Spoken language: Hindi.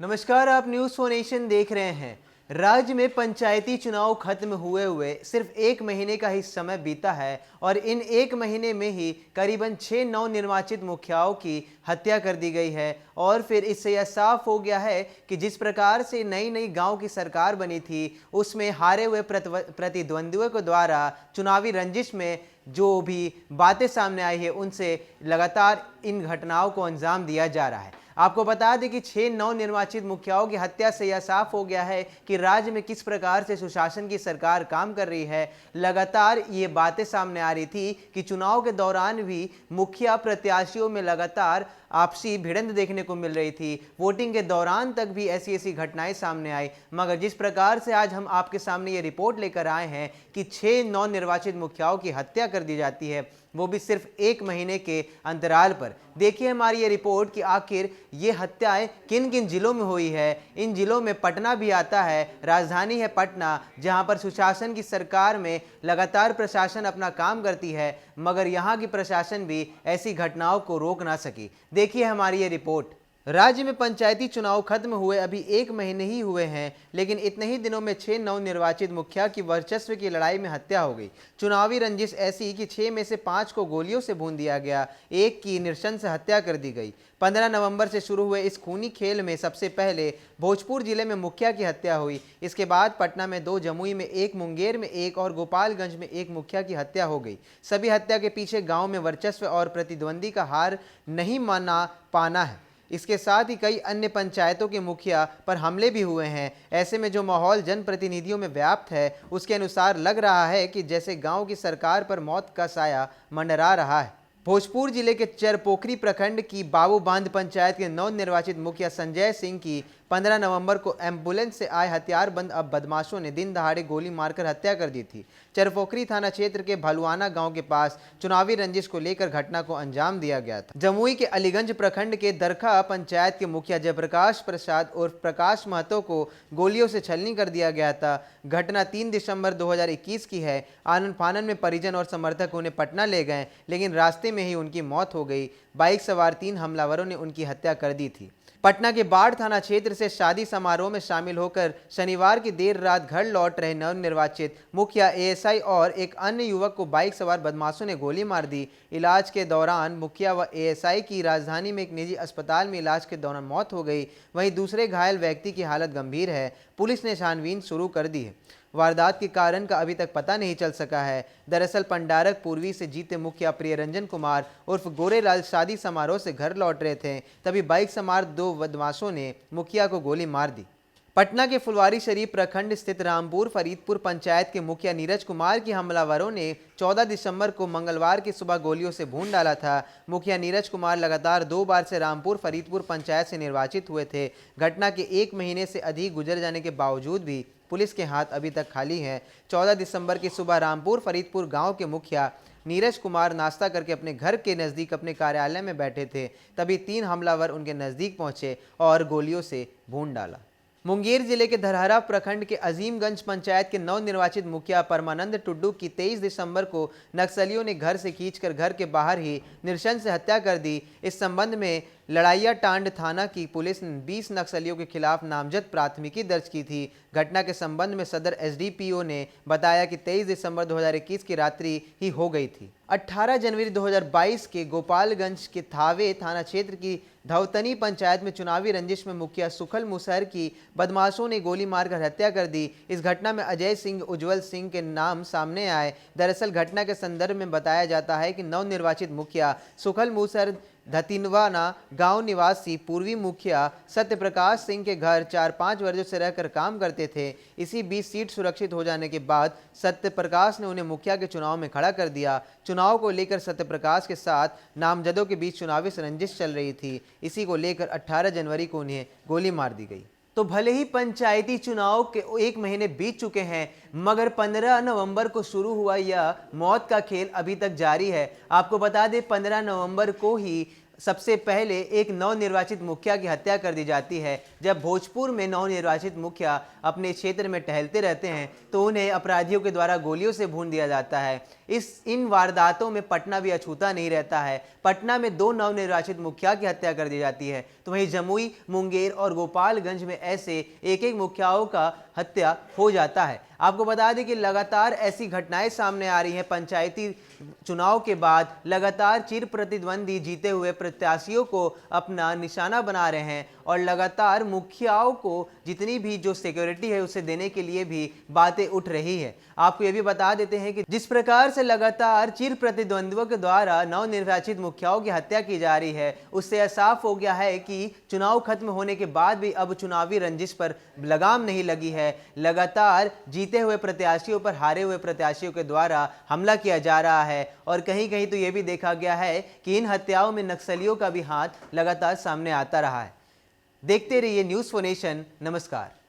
नमस्कार, आप न्यूज़ फॉर नेशन देख रहे हैं। राज्य में पंचायती चुनाव खत्म हुए सिर्फ एक महीने का ही समय बीता है और इन एक महीने में ही करीबन 6 नवनिर्वाचित मुखियाओं की हत्या कर दी गई है। और फिर इससे यह साफ हो गया है कि जिस प्रकार से नई नई गांव की सरकार बनी थी, उसमें हारे हुए प्रतिद्वंदियों के द्वारा चुनावी रंजिश में जो भी बातें सामने आई है, उनसे लगातार इन घटनाओं को अंजाम दिया जा रहा है। आपको बता दें कि 6 नवनिर्वाचित मुखियाओं की हत्या से यह साफ हो गया है कि राज्य में किस प्रकार से सुशासन की सरकार काम कर रही है। लगातार ये बातें सामने आ रही थी कि चुनाव के दौरान भी मुखिया प्रत्याशियों में लगातार आपसी भिड़ंत देखने को मिल रही थी। वोटिंग के दौरान तक भी ऐसी ऐसी घटनाएं सामने आई। मगर जिस प्रकार से आज हम आपके सामने ये रिपोर्ट लेकर आए हैं कि 6 नवनिर्वाचित मुखियाओं की हत्या कर दी जाती है, वो भी सिर्फ एक महीने के अंतराल पर। देखिए हमारी ये रिपोर्ट कि आखिर ये हत्याएं किन किन जिलों में हुई है। इन जिलों में पटना भी आता है, राजधानी है पटना, जहां पर सुशासन की सरकार में लगातार प्रशासन अपना काम करती है, मगर यहां की प्रशासन भी ऐसी घटनाओं को रोक ना सकी। देखिए हमारी ये रिपोर्ट। राज्य में पंचायती चुनाव खत्म हुए अभी एक महीने ही हुए हैं, लेकिन इतने ही दिनों में 6 नवनिर्वाचित मुखिया की वर्चस्व की लड़ाई में हत्या हो गई। चुनावी रंजिश ऐसी कि 6 में से 5 को गोलियों से भून दिया गया, एक की नृशंस हत्या कर दी गई। 15 नवंबर से शुरू हुए इस खूनी खेल में सबसे पहले भोजपुर जिले में मुखिया की हत्या हुई। इसके बाद पटना में 2, जमुई में 1, मुंगेर में 1 और गोपालगंज में 1 मुखिया की हत्या हो गई। सभी हत्या के पीछे गांव में वर्चस्व और प्रतिद्वंदी का हार नहीं माना पाना है। इसके साथ ही कई अन्य पंचायतों के मुखिया पर हमले भी हुए हैं। ऐसे में जो माहौल जनप्रतिनिधियों में व्याप्त है, उसके अनुसार लग रहा है कि जैसे गांव की सरकार पर मौत का साया मंडरा रहा है। भोजपुर जिले के चरपोखरी प्रखंड की बाबू बांध पंचायत के नवनिर्वाचित मुखिया संजय सिंह की 15 नवंबर को एम्बुलेंस से आए हथियारबंद बदमाशों ने दिन दहाड़े गोली मारकर हत्या कर दी थी। चरपोखरी थाना क्षेत्र के भलुआना गांव के पास चुनावी रंजिश को लेकर घटना को अंजाम दिया गया था। जमुई के अलीगंज प्रखंड के दरखा पंचायत के मुखिया जयप्रकाश प्रसाद उर्फ प्रकाश महतो को गोलियों से छलनी कर दिया गया था। घटना 3 दिसंबर 2021 की है। आनन फानन में परिजन और समर्थक उन्हें पटना ले गए, लेकिन रास्ते में ही उनकी मौत हो गई। बाइक सवार 3 हमलावरों ने उनकी हत्या कर दी थी। पटना के बाढ़ थाना क्षेत्र से शादी समारोह में शामिल होकर शनिवार की देर रात घर लौट रहे नवनिर्वाचित मुखिया एएसआई और एक अन्य युवक को बाइक सवार बदमाशों ने गोली मार दी। इलाज के दौरान मुखिया व एएसआई की राजधानी में एक निजी अस्पताल में इलाज के दौरान मौत हो गई। वहीं दूसरे घायल व्यक्ति की हालत गंभीर है। पुलिस ने छानबीन शुरू कर दी है। वारदात के कारण का अभी तक पता नहीं चल सका है। दरअसल पंडारक पूर्वी से जीते मुखिया प्रियरंजन कुमार उर्फ गोरेलाल शादी समारोह से घर लौट रहे थे, तभी बाइक सवार 2 बदमाशों ने मुखिया को गोली मार दी। पटना के फुलवारी शरीफ प्रखंड स्थित रामपुर फरीदपुर पंचायत के मुखिया नीरज कुमार की हमलावरों ने 14 दिसंबर को मंगलवार की सुबह गोलियों से भून डाला था। मुखिया नीरज कुमार लगातार 2 बार से रामपुर फरीदपुर पंचायत से निर्वाचित हुए थे। घटना के 1 महीने से अधिक गुजर जाने के बावजूद भी पुलिस के हाथ अभी तक खाली हैं। 14 दिसंबर की सुबह रामपुर फरीदपुर गांव के मुखिया नीरज कुमार नाश्ता करके अपने घर के नज़दीक अपने कार्यालय में बैठे थे, तभी 3 हमलावर उनके नज़दीक पहुंचे और गोलियों से भून डाला। मुंगेर जिले के धरहरा प्रखंड के अजीमगंज पंचायत के नवनिर्वाचित मुखिया परमानंद टुड्डू की 23 दिसंबर को नक्सलियों ने घर से खींचकर घर के बाहर ही नृशंस हत्या कर दी। इस संबंध में लड़ाइया टांड थाना की पुलिस ने 20 नक्सलियों के खिलाफ नामजद प्राथमिकी दर्ज की थी। घटना के संबंध में सदर एसडीपीओ ने बताया कि 23 दिसंबर 2021 की रात्रि ही हो गई थी। 18 जनवरी 2022 के गोपालगंज के थावे थाना क्षेत्र की धवतनी पंचायत में चुनावी रंजिश में मुखिया सुखल मुसहर की बदमाशों ने गोली मारकर हत्या कर दी। इस घटना में अजय सिंह उज्जवल सिंह के नाम सामने आए। दरअसल घटना के संदर्भ में बताया जाता है कि नवनिर्वाचित मुखिया सुखल मुसहर धतिनवाना गांव निवासी पूर्वी मुखिया सत्यप्रकाश सिंह के घर 4-5 वर्षों से रहकर काम करते थे। इसी बीच सीट सुरक्षित हो जाने के बाद सत्यप्रकाश ने उन्हें मुखिया के चुनाव में खड़ा कर दिया। चुनाव को लेकर सत्यप्रकाश के साथ नामजदों के बीच चुनावी रंजिश चल रही थी। इसी को लेकर 18 जनवरी को उन्हें गोली मार दी गई। तो भले ही पंचायती चुनाव के 1 महीने बीत चुके हैं, मगर 15 नवंबर को शुरू हुआ यह मौत का खेल अभी तक जारी है। आपको बता दें 15 नवंबर को ही सबसे पहले एक नवनिर्वाचित मुखिया की हत्या कर दी जाती है। जब भोजपुर में नवनिर्वाचित मुखिया अपने क्षेत्र में टहलते रहते हैं तो उन्हें अपराधियों के द्वारा गोलियों से भून दिया जाता है। इन वारदातों में पटना भी अछूता नहीं रहता है। पटना में 2 नवनिर्वाचित मुखिया की हत्या कर दी जाती है, तो वहीं जमुई, मुंगेर और गोपालगंज में ऐसे एक एक मुखियाओं का हत्या हो जाता है। आपको बता दें कि लगातार ऐसी घटनाएं सामने आ रही हैं। पंचायती चुनाव के बाद लगातार चिर प्रतिद्वंदी जीते हुए प्रत्याशियों को अपना निशाना बना रहे हैं और लगातार मुखियाओं को जितनी भी जो सिक्योरिटी है उसे देने के लिए भी बातें उठ रही है। आपको ये भी बता देते हैं कि जिस प्रकार से लगातार चिर प्रतिद्वंदियों के द्वारा नवनिर्वाचित मुखियाओं की हत्या की जा रही है, उससे यह साफ हो गया है कि चुनाव खत्म होने के बाद भी अब चुनावी रंजिश पर लगाम नहीं लगी है। लगातार जीते हुए प्रत्याशियों पर हारे हुए प्रत्याशियों के द्वारा हमला किया जा रहा है और कहीं कहीं तो यह भी देखा गया है कि इन हत्याओं में नक्सलियों का भी हाथ लगातार सामने आता रहा है। देखते रहिए न्यूज़4 नेशन। नमस्कार।